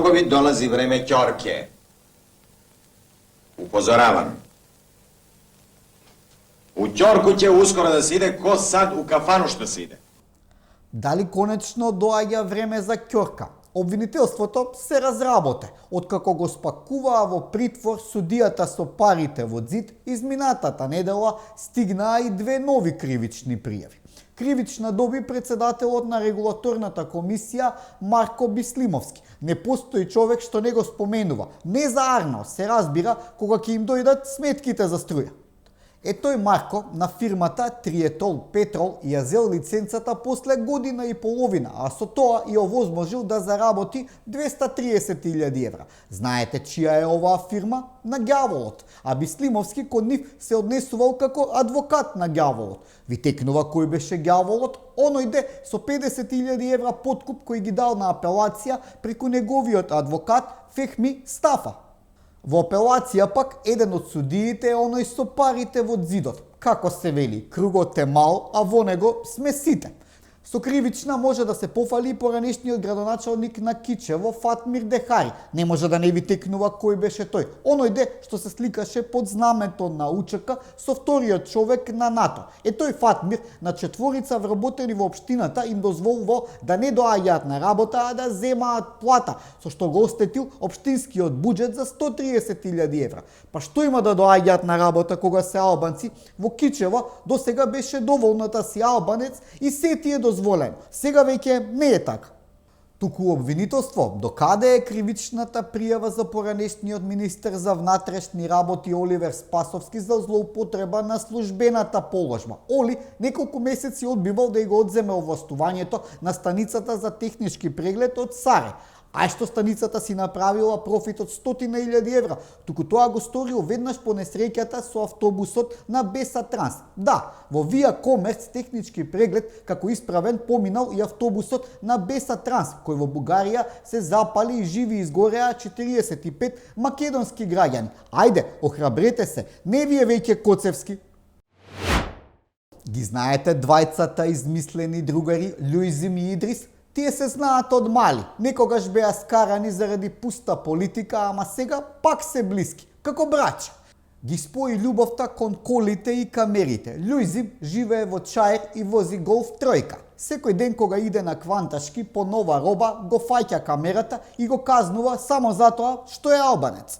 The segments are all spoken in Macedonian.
другови долази време ќорке. Упозоравам. У ќорку ќе ускоро да се иде ко сад у кафану што се иде. Дали конечно доаѓа време за ќорка? Обвинителството се разработе. Откако го спакуваа во притвор судијата со парите во ѕид, изминатата недела стигнаа и 2 нови кривични пријави. Кривична доби председателот на регулаторната комисија Марко Бислимовски. Не постои човек што не го споменува. Не за Арнал, се разбира, кога ќе им дојдат сметките за струја. Тој Марко на фирмата Триетол Петрол ја зел лиценцата после година и половина, а со тоа и овозможил да заработи 230.000 евра. Знаете чија е оваа фирма? На ѓаволот. А Бислимовски кон нив се однесувал како адвокат на ѓаволот. Ви текнува кој беше ѓаволот? Онојде со 50.000 евра подкуп кој ги дал на апелација преку неговиот адвокат Фехми Стафа. Во апелација пак еден од судиите е оној со парите во ѕидот. Како се вели, кругот е мал, а во него сме сите. Со кривична може да се пофали и поранешниот градоначалник на Кичево Фатмир Дехари. Не може да не ви текнува кој беше тој. Онојде што се сликаше под знамето на УЧК со вториот човек на НАТО. Тој Фатмир на 4 вработени во општината им дозволувал да не доаѓаат на работа, а да земаат плата, со што го остетил општинскиот буџет за 130.000 евра. Па што има да доаѓаат на работа кога се албанци? Во Кичево досега беше доволно да си албанец и се ти е дозволено. Сега веќе не е така. Туку обвинителство, докаде е кривичната пријава за поранешниот министер за внатрешни работи Оливер Спасовски за злоупотреба на службената положба. Оли неколку месеци одбивал да го одземе овластувањето на станицата за технички преглед од Саре. А што станицата си направила профит од 100.000 евра, туку тоа го сторил веднаш по несреќата со автобусот на Беса Транс. Да, во Вија Комерц технички преглед како исправен поминал и автобусот на Беса Транс, кој во Бугарија се запали и живи изгореа 45 македонски граѓани. Ајде, охрабрете се, не ви е веќе Коцевски. Ги знаете двајцата измислени другари Луизим и Идрис? Тие се знаат од мали, некогаш беа скарани заради пуста политика, ама сега пак се блиски, како браќа. Ги спои љубовта кон колите и камерите. Луизим живее во Чаир и вози Голф тројка. Секој ден кога иде на Кванташки по нова роба, го фаќа камерата и го казнува само затоа што е албанец.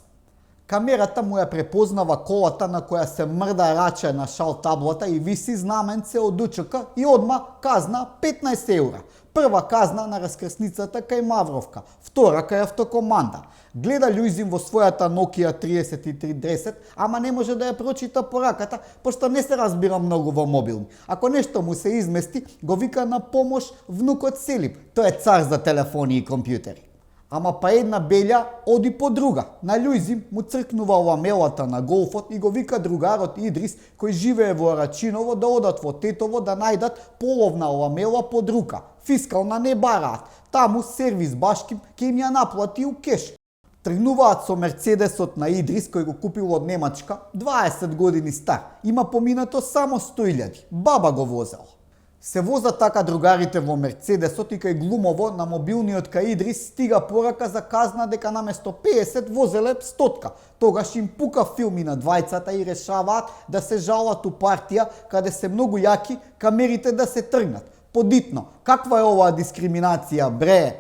Камерата му ја препознава колата на која се мрда раче на шал таблата и виси знаменце од УЧК и одма казна 15 евра. Прва казна на раскрсницата кај Мавровка, втора кај автокоманда. Гледа Луизим во својата Nokia 3310, ама не може да ја прочита пораката, пошто не се разбира многу во мобилни. Ако нешто му се измести, го вика на помош внукот Селим. Тој е цар за телефони и компјутери. Ама па една белја оди по друга. На Луизим му цркнува ламелата на Голфот и го вика другарот Идрис, кој живее во Рачиново, да одат во Тетово да најдат половна ламела под рука. Фискална не бараат. Таму сервис Башким ќе им ја наплати у кеш. Тргнуваат со Мерцедесот на Идрис, кој го купил од Немачка, 20 години стар. Има поминато само 100.000. Баба го возела. Се возат така другарите во Мерцедесот и кај Глумово на мобилниот кај Идрис стига порака за казна дека наместо 50 возеле 100. Тогаш им пука филми на двајцата и решаваат да се жалат у партија каде се многу јаки камерите да се тргнат. Подитно, каква е оваа дискриминација, бре?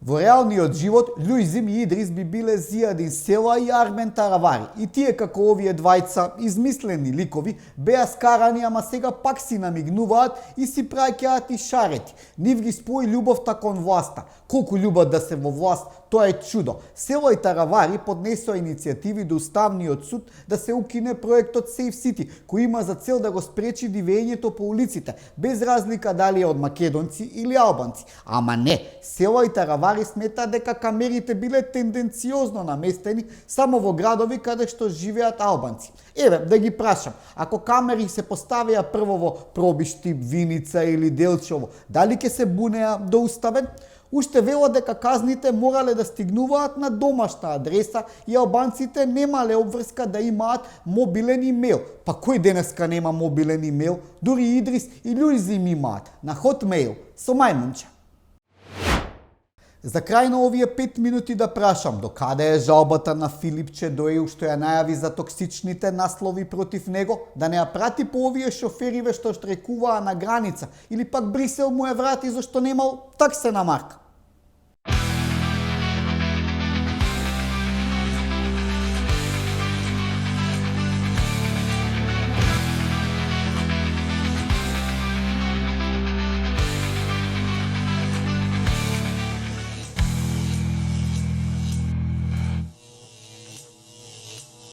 Во реалниот живот, Луизим и Идрис би биле Зијадин Села и Армен Таравари. И тие како овие двајца измислени ликови беа скарани, ама сега пак си намигнуваат и си праќаат и шарети. Нив ги спои љубовта кон власта. Колку љубат да се во власт, тоа е чудо. Села и Таравари поднесоа иницијативи до Уставниот суд да се укине проектот Safe City, кој има за цел да го спречи дивењето по улиците, без разлика дали е од македонци или албанци. Ама не, Села и Таравари смета дека камерите биле тенденциозно наместени само во градови каде што живеат албанци. Еве, да ги прашам, ако камери се поставија прво во Пробишти, Виница или Делчево, дали ќе се бунеа до Уставен? Уште велат дека казните морале да стигнуваат на домашна адреса и албанците немале обврска да имаат мобилен имейл. Па кој денеска нема мобилен имейл? Дури Идрис и Луизим имаат на Hotmail со мајмунче. За крај на овие 5 минути да прашам, докаде е жалбата на Филипче Доил што ја најави за токсичните наслови против него, да не ја прати по овие шофериве што штрекуваа на граница, или пак Брисел му ја врати зашто немал таксена марка.